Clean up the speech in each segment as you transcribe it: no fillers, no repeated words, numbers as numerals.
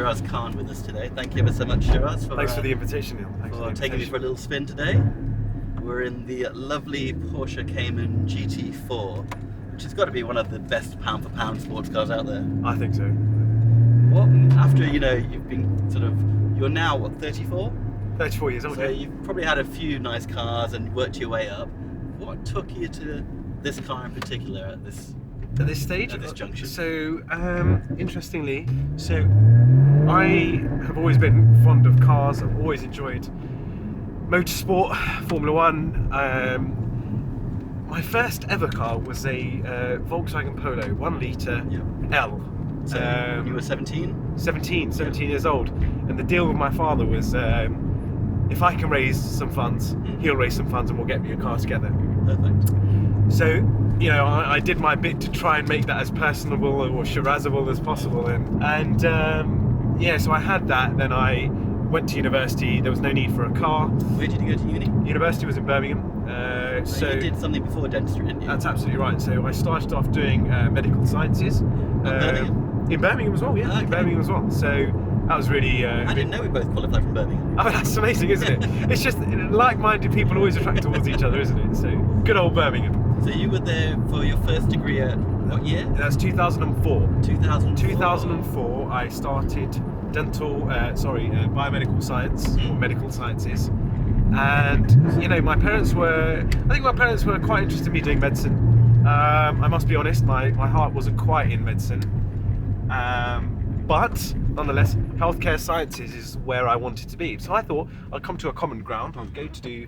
Shiraz Khan with us today. Thank you ever so much, Shiraz, Thanks for the invitation, Neil. Thanks for taking me for a little spin today. We're in the lovely Porsche Cayman GT4, which has got to be one of the best pound-for-pound sports cars out there. I think so. What, after, you've been you're now, what, 34? 34 years old, so you've probably had a few nice cars and worked your way up. What took you to this car in particular at this stage? At this junction? So, interestingly, I have always been fond of cars. I've always enjoyed motorsport, Formula One. My first ever car was a Volkswagen Polo, 1 litre L. So you were 17? 17 years old. And the deal with my father was, if I can raise some funds, he'll raise some funds and we'll get me a car together. Perfect. So, I did my bit to try and make that as personable or Shirazable as possible. And so I had that. Then I went to university. There was no need for a car. Where did you go to uni? University was in Birmingham. So you did something before dentistry, didn't you? That's absolutely right. So I started off doing medical sciences. In Birmingham as well, yeah. Okay. In Birmingham as well. So that was really... I didn't know we both qualified from Birmingham. Oh, that's amazing, isn't it? It's just like-minded people always attract towards each other, isn't it? So good old Birmingham. So you were there for your first degree at what year? That's 2004. 2004, I started biomedical science, or medical sciences. And, my parents were quite interested in me doing medicine. I must be honest, my heart wasn't quite in medicine. But nonetheless, healthcare sciences is where I wanted to be. So I thought I'd come to a common ground. I'll go to do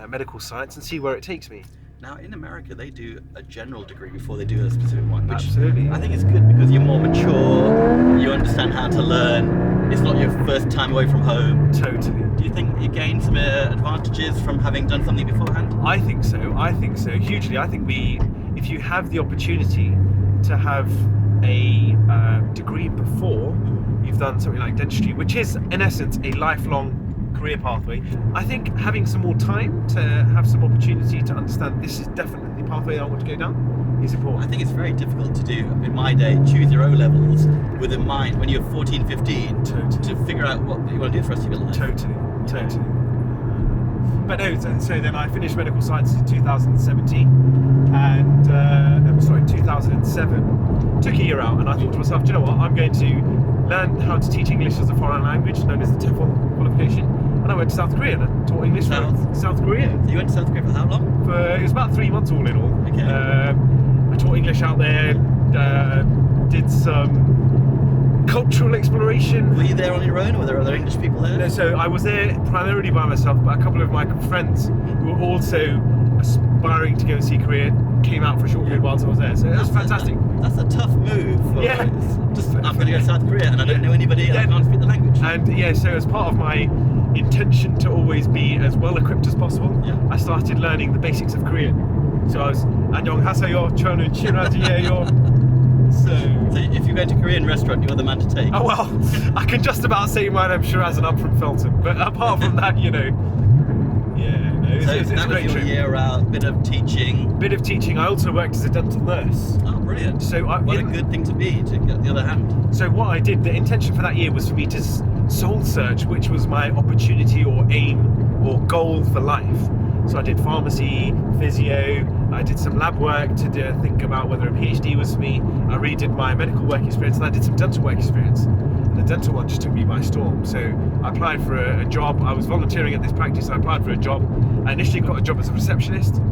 medical science and see where it takes me. Now, in America, they do a general degree before they do a specific one. Which Absolutely. I think it's good because you're more mature, you understand how to learn, it's not your first time away from home. Totally. Do you think you gain some advantages from having done something beforehand? I think so, hugely. I think if you have the opportunity to have a degree before you've done something like dentistry, which is in essence a lifelong career pathway, I think having some more time to have some opportunity to understand this is definitely the pathway I want to go down is important. I think it's very difficult to do, in my day, choose your O-levels with in mind when you're 14, 15 to figure out what you want to do for the rest of your life. Totally. But no, so then I finished medical sciences in 2017 and 2007. Took a year out and I thought to myself, do you know what, I'm going to learn how to teach English as a foreign language, known as the TEFL qualification. And I went to South Korea and I taught English for South Korea. So you went to South Korea for how long? It was about 3 months all in all. Okay. I taught English out there, did some cultural exploration. Were you there on your own or were there other English people there? No, so I was there primarily by myself, but a couple of my friends who were also aspiring to go and see Korea came out for a short period whilst I was there. So that was fantastic. That's a tough move. I'm going to go to South Korea and I don't know anybody and I can't speak the language. And so as part of my intention to always be as well equipped as possible, I started learning the basics of Korean. So I was 안녕하세요, 저는 Shiraz이에요. So if you go to a Korean restaurant, you're the man to take. Oh well, I can just about say my name's Shiraz and I'm from Feltham. But apart from that, it's that a great was your trip. year out, bit of teaching. I also worked as a dental nurse. Oh, brilliant. So what a good thing to be, to get the other hand. So what I did, the intention for that year was for me to soul search which was my opportunity or aim or goal for life. So I did pharmacy, physio, I did some lab work to think about whether a PhD was for me. I redid my medical work experience and I did some dental work experience. The dental one just took me by storm. So I applied for a job. I was volunteering at this practice. I applied for a job. I initially got a job as a receptionist.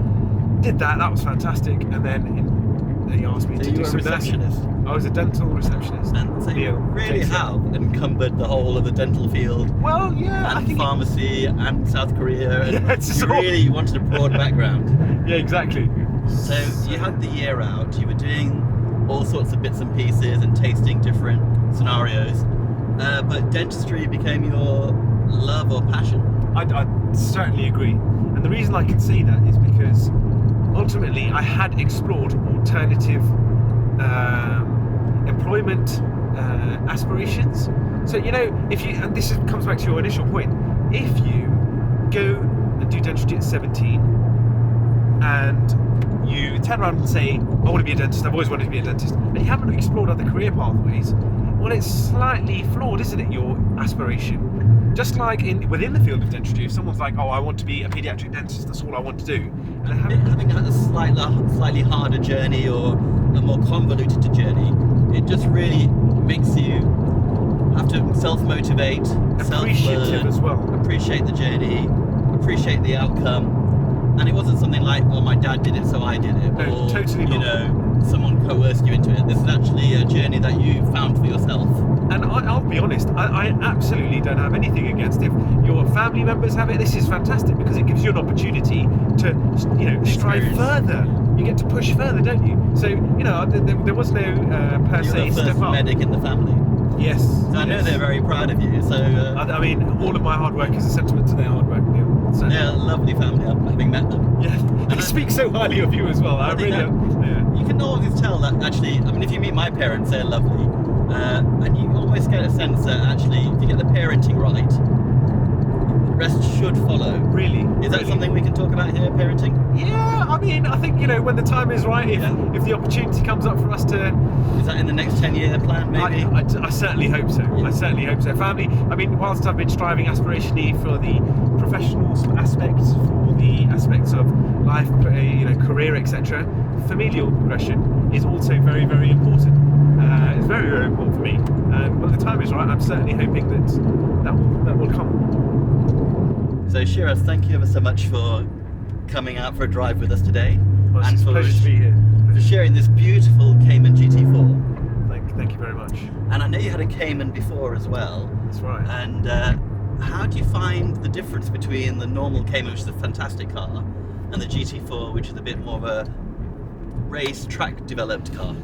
Did that. That was fantastic. And then they asked me to do some receptionist. I was a dental receptionist. And so you really have encumbered the whole of the dental field. Well, yeah. And pharmacy and South Korea. And Yeah, you wanted a broad background. Yeah, exactly. So you had the year out. You were doing all sorts of bits and pieces and tasting different scenarios. But dentistry became your love or passion. I certainly agree. And the reason I can say that is because ultimately I had explored alternative employment aspirations. So, and this comes back to your initial point, if you go and do dentistry at 17 and you turn around and say, I want to be a dentist, I've always wanted to be a dentist, and you haven't explored other career pathways, well, it's slightly flawed, isn't it, your aspiration? Just like within the field of dentistry, if someone's like, oh, I want to be a paediatric dentist, that's all I want to do. And having a slightly harder journey or a more convoluted journey, it just really makes you have to self-motivate, appreciative as well. Appreciate the journey, appreciate the outcome. And it wasn't something like, oh, my dad did it, so I did it. No, or, totally not. You know, someone coerced you into it. This is actually a journey that you found for yourself. And I'll be honest, I absolutely don't have anything against it. If your family members have it, this is fantastic because it gives you an opportunity to, you know, strive further. You get to push further, don't you? So, you know, there was no per se step up. You're the first medic in the family. Yes. So I know they're very proud of you. So I mean, all of my hard work is a sentiment to their hard work, Neil. So, they're a lovely family, having met them. Yeah, they speak so highly of you as well. I really You can always tell that actually, I mean, if you meet my parents, they're lovely. And you always get a sense that actually, if you get the parenting right, the rest should follow. Really? Is that something we can talk about here, parenting? Yeah, I mean, I think, you know, when the time is right, if the opportunity comes up for us to... Is that in the next 10-year plan, maybe? I certainly hope so. Yeah. I certainly hope so. Family, I mean, whilst I've been striving aspirationally for the professional aspects, for the aspects of life, you know, career, etc., familial progression is also very, very important. It's very, very important for me. And when the time is right, I'm certainly hoping that will come. So Shiraz, thank you ever so much for coming out for a drive with us today. Well, and it's a pleasure to be here. For sharing this beautiful Cayman GT4. Thank you very much. And I know you had a Cayman before as well. That's right. And how do you find the difference between the normal Cayman, which is a fantastic car, and the GT4, which is a bit more of a race track developed car?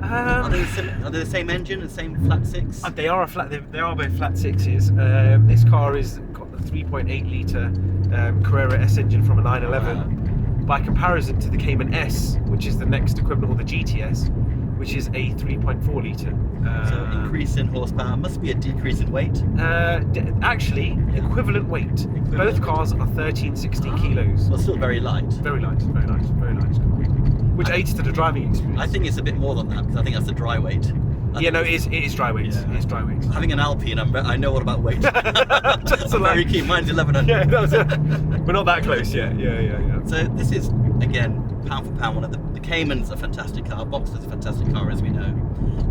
Are they the same engine and same flat six? They are both flat sixes. This car has got the 3.8 litre Carrera S engine from a 911. Wow. By comparison to the Cayman S, which is the next equivalent, or the GTS, which is a 3.4 litre. So increase in horsepower, must be a decrease in weight? Actually, equivalent weight. Both cars are 1360 kilos. Well, still very light. Very light, very light, very light. Which aids to the driving experience. I think it's a bit more than that, because I think that's the dry weight. It is dry weight. Yeah. It is dry weight. Having an Alpine, I know all about weight. I'm very keen. Mine's 1100. Yeah, we're not that close yet. Yeah. So this is, again, pound for pound, one of the Cayman's a fantastic car. Boxster's a fantastic car, as we know.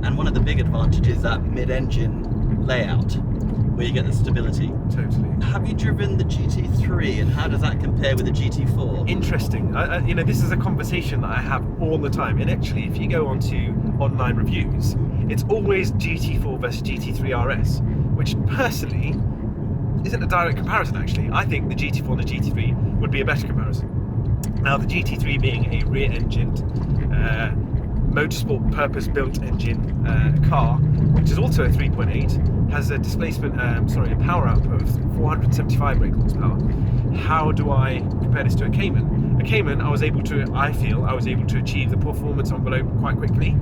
And one of the big advantages is that mid-engine layout, where you get the stability. Totally. Have you driven the GT3, and how does that compare with the GT4? Interesting. You know, this is a conversation that I have all the time. And actually, if you go onto online reviews, it's always GT4 versus GT3 RS, which personally isn't a direct comparison. Actually, I think the GT4 and the GT3 would be a better comparison. Now, the GT3 being a rear-engined, motorsport purpose-built engine car, which is also a 3.8, has a a power output of 475 brake horsepower. How do I compare this to a Cayman? A Cayman, I was able to achieve the performance envelope quite quickly.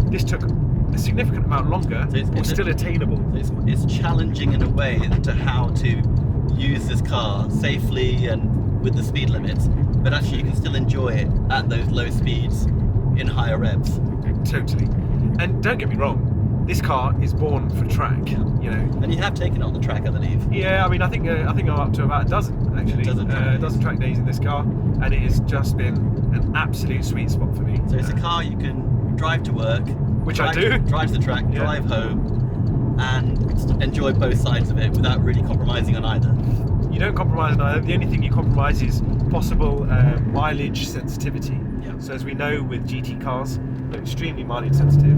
This took a significant amount longer, but still attainable. It's challenging in a way to how to use this car safely and with the speed limits, but actually you can still enjoy it at those low speeds in higher revs. Totally. And don't get me wrong, this car is born for track. You know. And you have taken it on the track, I believe. Yeah, I mean, I think I'm up to about a dozen actually. A dozen track days in this car, and it has just been an absolute sweet spot for me. So it's a car you can drive to work, which I do. Drive to the track, drive home, and enjoy both sides of it without really compromising on either. You don't compromise on either. The only thing you compromise is possible mileage sensitivity. Yeah. So as we know with GT cars, they're extremely mileage sensitive.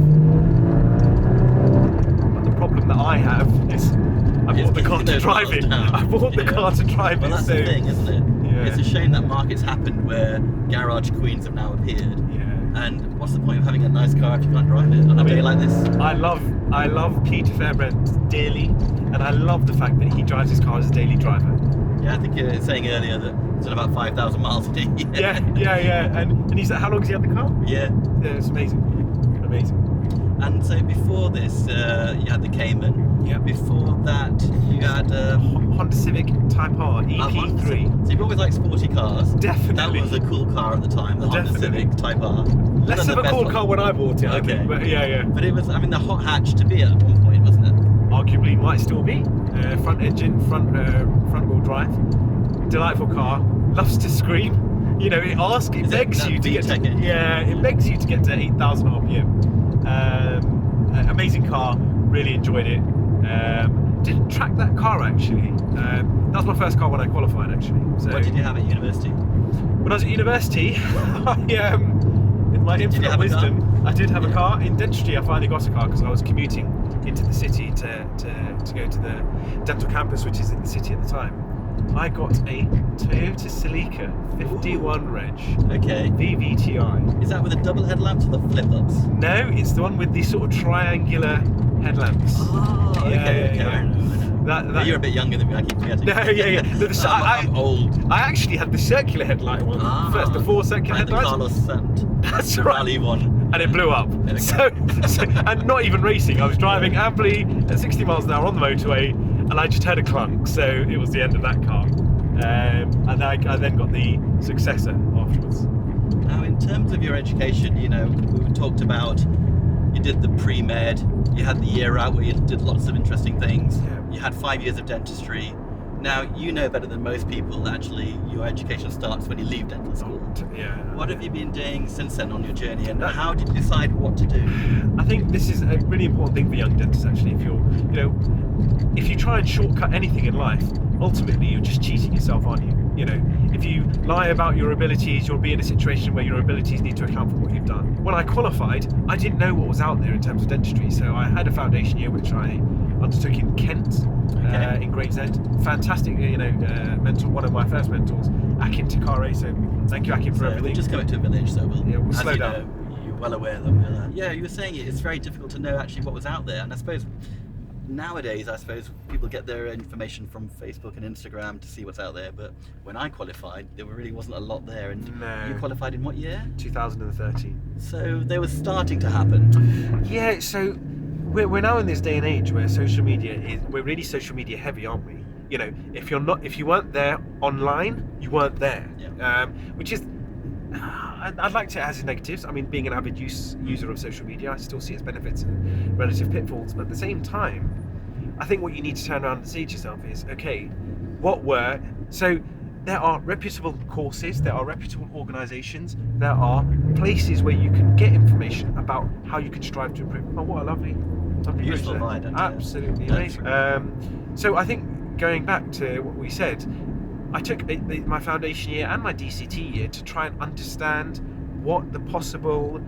But the problem that I have is I bought the car to drive it. I bought the car to drive it. Well, that's the thing, isn't it? Yeah. It's a shame that market's happened where garage queens have now appeared. Yeah. And what's the point of having a nice car if you can't drive it on a day like this? I love Peter Fairbrand dearly, and I love the fact that he drives his car as a daily driver. Yeah, I think you were saying earlier that it's done about 5,000 miles a day. Yeah. And he said, how long has he had the car? Yeah. Yeah, it's amazing. And so before this, you had the Cayman. Yep. Before that, you had Honda Civic Type R EP3. So you've always liked sporty cars. Definitely. That was a cool car at the time, the Honda Definitely. Civic Type R. Less of a cool car when I bought it, I Okay. think. But yeah. But it was, I mean, the hot hatch to be at one point, wasn't it? Arguably might still be. Front engine, front wheel drive. Delightful car. Loves to scream. You know, it begs you to get to, it begs you to get to 8,000 RPM. Amazing car. Really enjoyed it. Didn't track that car actually. That was my first car when I qualified actually. So What did you have at university? when I was at university, with my infinite wisdom, I did have a car. In dentistry, I finally got a car because I was commuting into the city to go to the dental campus, which is in the city at the time. I got a Toyota Celica 51 reg. Okay. VVTi. Is that with the double headlamps or the flip-ups? No, it's the one with the sort of triangular headlamps. Oh, okay. I know. You're a bit younger than me, I keep forgetting. No, yeah. I'm old. I actually had the circular headlight one first, the 4 circular like headlights. the Carlos Sant. That's right. Rally one. And it blew up. So, and not even racing. I was driving happily at 60 miles an hour on the motorway, and I just heard a clunk. So it was the end of that car. And I then got the successor afterwards. Now, in terms of your education, you know, we talked about you did the pre-med, you had the year out where you did lots of interesting things. Yeah. You had 5 years of dentistry. Now, you know better than most people that actually your education starts when you leave dental school. Yeah. What have you been doing since then on your journey, and how did you decide what to do? I think this is a really important thing for young dentists actually. If you try and shortcut anything in life, ultimately you're just cheating yourself, aren't you? You know, if you lie about your abilities, you'll be in a situation where your abilities need to account for what you've done. When I qualified, I didn't know what was out there in terms of dentistry, so I had a foundation year which I undertook in Kent, in Gravesend. Fantastic, mentor, one of my first mentors, Akin Takare. So thank you, Akin, for everything. We're just going to a village, so we'll slow you down. Know, you're well aware that we'll. Yeah, you were saying it's very difficult to know actually what was out there, and I suppose. Nowadays, I suppose people get their information from Facebook and Instagram to see what's out there, but when I qualified, there really wasn't a lot there. And No. You qualified in what year? 2013. So they were starting to happen. Yeah, so we're now in this day and age where we're really social media heavy, aren't we? You know, if you weren't there online, you weren't there. Yeah. Which is, I'd like to, it has its negatives. I mean, being an avid user of social media, I still see its benefits and relative pitfalls. But at the same time, I think what you need to turn around and say to yourself is, okay, so there are reputable courses, there are reputable organisations, there are places where you can get information about how you can strive to improve. Oh, what a lovely Beautiful bridge line, there. isn't it? Absolutely That's amazing. So I think going back to what we said, I took my foundation year and my DCT year to try and understand what the possible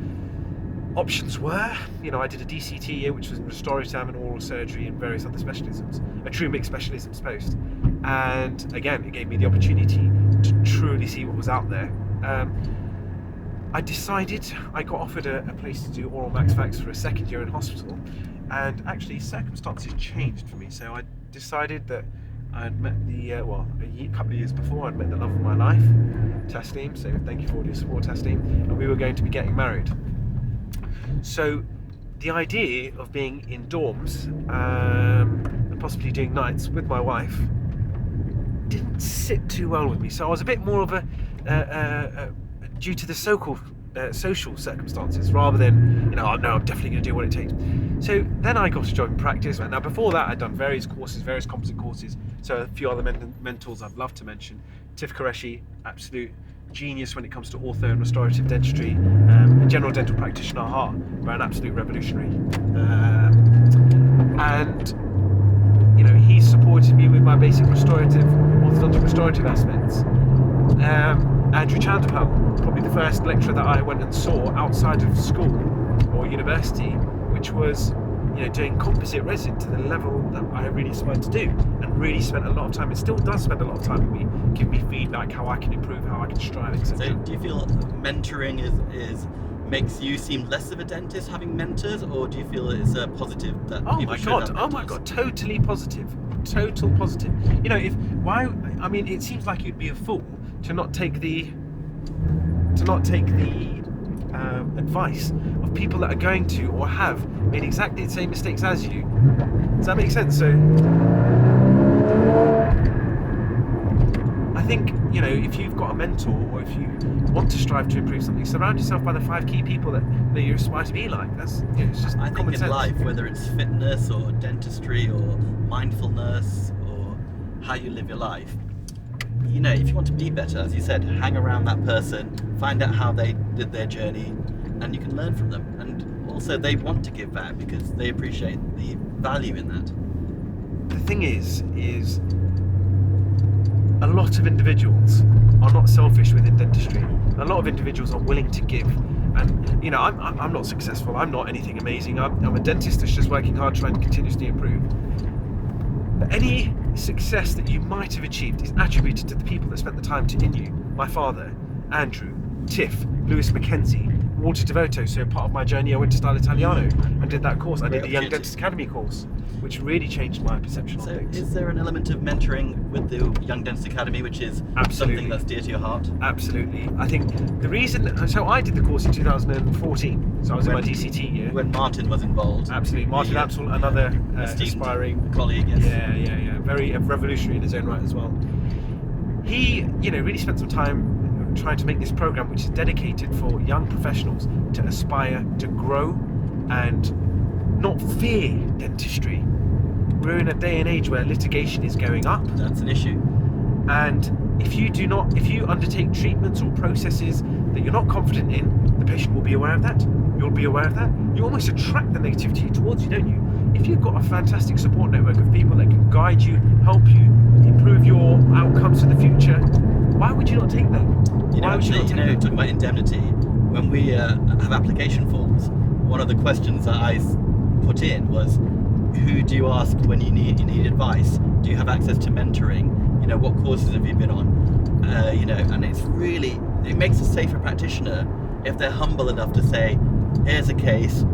options were. You know, I did a DCT year, which was in restorative and oral surgery and various other specialisms, a true mixed specialisms post. And again, it gave me the opportunity to truly see what was out there. I got offered a place to do oral max fax for a second year in hospital, and actually circumstances changed for me. So I decided that I'd met a couple of years before, I'd met the love of my life, Tasneem, so thank you for all your support, Tasneem, and we were going to be getting married. So the idea of being in dorms and possibly doing nights with my wife didn't sit too well with me. So I was a bit more of due to the social circumstances, rather than, no, I'm definitely going to do what it takes. So then I got to join practice. Now before that, I'd done various courses, various composite courses. So a few other mentors I'd love to mention. Tif Qureshi, absolute genius when it comes to ortho and restorative dentistry, a general dental practitioner at heart, but an absolute revolutionary. And he supported me with my basic orthodontic restorative aspects. Andrew Chandapal, probably the first lecturer that I went and saw outside of school or university, which was doing composite resin to the level that I really aspired to do, and really spent a lot of time, and still does spend a lot of time with me, give me feedback, how I can improve, how I can strive, etc. So do you feel mentoring is makes you seem less of a dentist having mentors, or do you feel it's a positive that people should have mentors? Oh my god, totally positive, total positive. It seems like you'd be a fool to not take the advice of of people that are going to or have made exactly the same mistakes as you. Does that make sense? So I think, you know, if you've got a mentor or if you want to strive to improve something, surround yourself by the 5 key people that you aspire to be like. That's, you know, it's just I think in life, whether it's fitness or dentistry or mindfulness or how you live your life, you know, if you want to be better, as you said, hang around that person, find out how they did their journey, and you can learn from them. And also they want to give back because they appreciate the value in that. The thing is a lot of individuals are not selfish within dentistry. A lot of individuals are willing to give. And, you know, I'm not successful. I'm not anything amazing. I'm a dentist that's just working hard trying to continuously improve. But any success that you might have achieved is attributed to the people that spent the time to in you. My father, Andrew, Tiff, Lewis Mackenzie, Walter Devoto. So part of my journey I went to Style Italiano and did that course. I did the Young Dentist Academy course, which really changed my perception on things. Is there an element of mentoring with the Young Dentist Academy, which is something that's dear to your heart? Absolutely. I think the reason, so I did the course in 2014, so I was in my DCT year. When Martin was involved. Absolutely. Martin Apsel, another aspiring colleague. Yes. Yeah. Very revolutionary in his own right as well. He, you know, really spent some time trying to make this program which is dedicated for young professionals to aspire to grow and not fear dentistry. We're in a day and age where litigation is going up. That's an issue. And if you undertake treatments or processes that you're not confident in, the patient will be aware of that. You'll be aware of that. You almost attract the negativity towards you, don't you? If you've got a fantastic support network of people that can guide you, help you, improve your outcomes for the future, why would you not take that? Talking about indemnity, when we have application forms, one of the questions that I put in was, who do you ask when you need advice? Do you have access to mentoring? You know, what courses have you been on? And it makes a safer practitioner if they're humble enough to say, here's a case,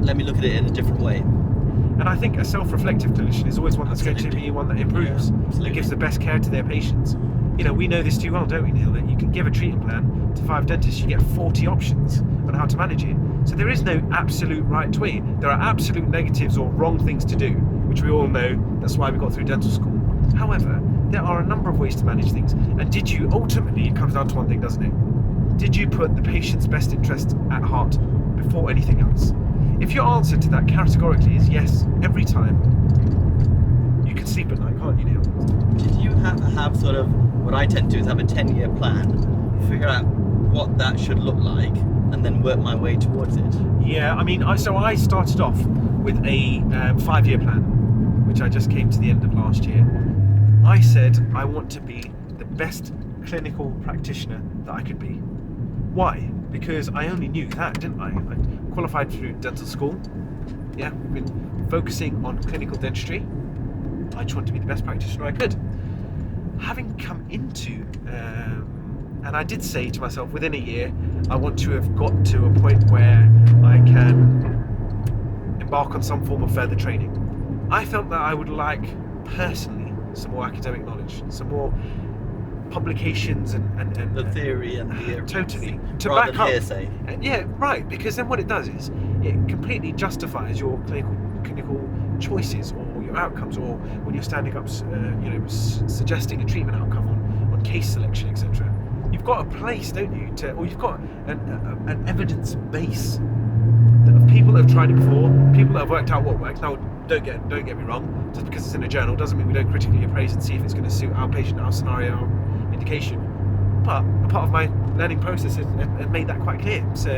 let me look at it in a different way. And I think a self-reflective clinician is always one that's going to be one that improves, that gives the best care to their patients. You know, we know this too well, don't we, Neil, that you can give a treatment plan to 5 dentists, you get 40 options on how to manage it. So there is no absolute right way. There are absolute negatives or wrong things to do, which we all know. That's why we got through dental school. However, there are a number of ways to manage things. And ultimately, it comes down to one thing, doesn't it? Did you put the patient's best interest at heart before anything else? If your answer to that categorically is yes, every time, you can sleep at night, can't you, Neil? Did you have sort of, what I tend to do is have a 10-year plan, figure out what that should look like, and then work my way towards it? Yeah, I mean, I started off with a 5-year plan, which I just came to the end of last year. I said I want to be the best clinical practitioner that I could be. Why? Because I only knew that, didn't I? I qualified through dental school. Yeah, we've been focusing on clinical dentistry. I just wanted to be the best practitioner I could. Having come into, and I did say to myself, within a year, I want to have got to a point where I can embark on some form of further training. I felt that I would like, personally, some more academic knowledge, some more publications and the theory and the totally to rather back up hearsay. Yeah, right, because then what it does is it completely justifies your clinical choices or your outcomes, or when you're standing up suggesting a treatment outcome on case selection, etc. You've got a place, don't you, or you've got an evidence base of people that have tried it before, people that have worked out what works. Now, don't get me wrong, just because it's in a journal doesn't mean we don't critically appraise and see if it's going to suit our patient, our scenario, our indication. But a part of my learning process has made that quite clear. So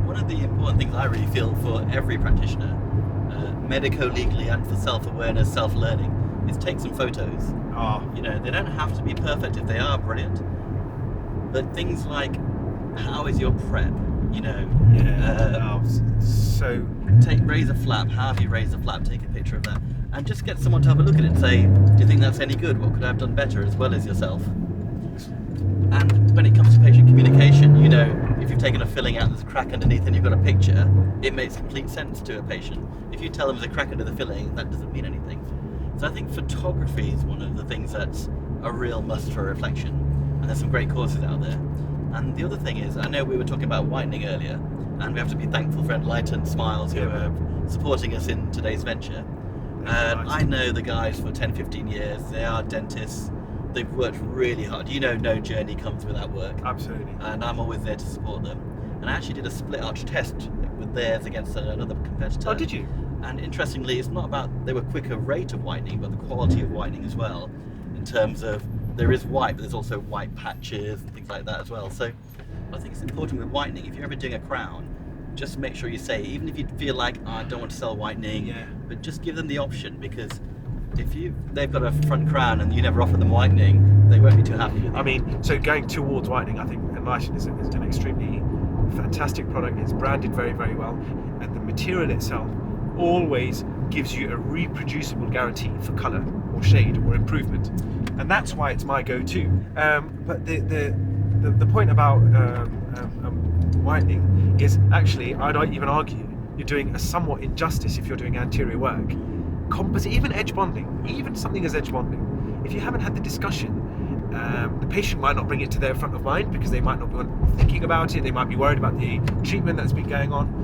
one of the important things I really feel for every practitioner, medico-legally and for self-awareness, self-learning, is take some photos. They don't have to be perfect if they are brilliant. But things like, how is your prep? Raise a flap. How have you raised a flap? Take a picture of that, and just get someone to have a look at it and say, do you think that's any good? What could I have done better, as well as yourself? And when it comes to patient communication, if you've taken a filling out, there's a crack underneath and you've got a picture, it makes complete sense to a patient. If you tell them there's a crack under the filling, that doesn't mean anything. So I think photography is one of the things that's a real must for reflection, and there's some great courses out there. And the other thing is, I know we were talking about whitening earlier, And we have to be thankful for Enlighten Smiles, who are supporting us in today's venture. I know the guys for 10-15 years. They are dentists. They've worked really hard. You know, no journey comes without work. Absolutely. And I'm always there to support them. And I actually did a split arch test with theirs against another competitor. Oh, did you? And interestingly, it's not about they were quicker rate of whitening, but the quality of whitening as well. In terms of there is white, but there's also white patches and things like that as well. So I think it's important with whitening. If you're ever doing a crown, just make sure you say, even if you feel like, oh, I don't want to sell whitening, but just give them the option, because if they've got a front crown and you never offer them whitening, they won't be too happy with it. I mean, so going towards whitening, I think Enlighten is an extremely fantastic product. It's branded very, very well, and the material itself always gives you a reproducible guarantee for colour or shade or improvement, and that's why it's my go-to. But the point about whitening is actually, I'd even argue, you're doing a somewhat injustice if you're doing anterior work. Composite, even edge bonding, even something as edge bonding, if you haven't had the discussion, the patient might not bring it to their front of mind because they might not be thinking about it, they might be worried about the treatment that's been going on.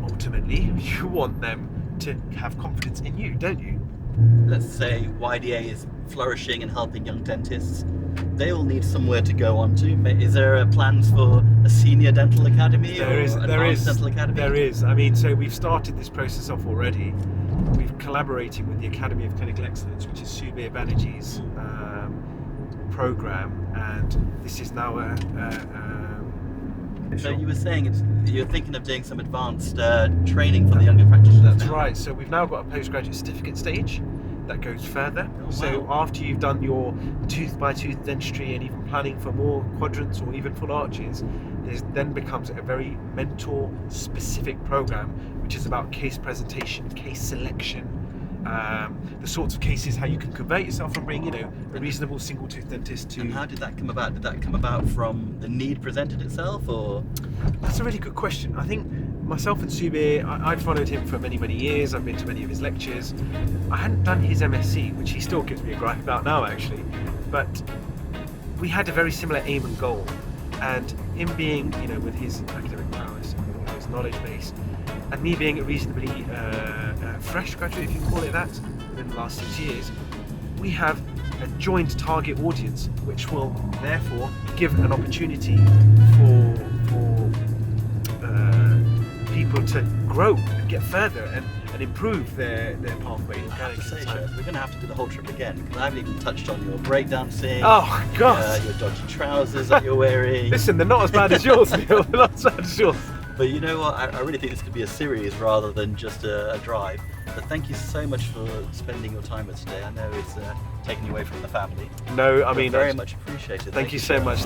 Ultimately, you want them to have confidence in you, don't you? Let's say YDA is flourishing and helping young dentists. They all need somewhere to go on to. Is there plans for a senior dental academy or advanced dental academy? There is. I mean, so we've started this process off already. We've collaborated with the Academy of Clinical Excellence, which is Subir Banerjee's program, and this is now So you were saying you're thinking of doing some advanced training for the younger practitioners. That's now. right. So we've now got a postgraduate certificate stage that goes further. Oh, so wow. after you've done your tooth by tooth dentistry and even planning for more quadrants or even full arches, there then becomes a very mentor specific program, which is about case presentation, case selection, the sorts of cases, how you can convert yourself from being, a reasonable single tooth dentist to. And how did that come about? Did that come about from the need presented itself, or? That's a really good question. I think myself and Subir, I'd followed him for many, many years. I've been to many of his lectures. I hadn't done his MSc, which he still gives me a gripe about now, actually. But we had a very similar aim and goal. And him being, with his academic prowess and his knowledge base, and me being a reasonably fresh graduate, if you call it that, within the last 6 years, we have a joint target audience, which will therefore give an opportunity for people to grow and get further and improve their pathway. I have to say, Shiraz, we're going to have to do the whole trip again, because I haven't even touched on your breakdancing. Oh God! Your dodgy trousers that you're wearing. Listen, they're not as bad as yours, Neil. They're not as bad as yours. But you know what? I really think this could be a series rather than just a drive. But thank you so much for spending your time with us today. I know it's taking you away from the family. No, I mean, very much appreciated. Thank you so much.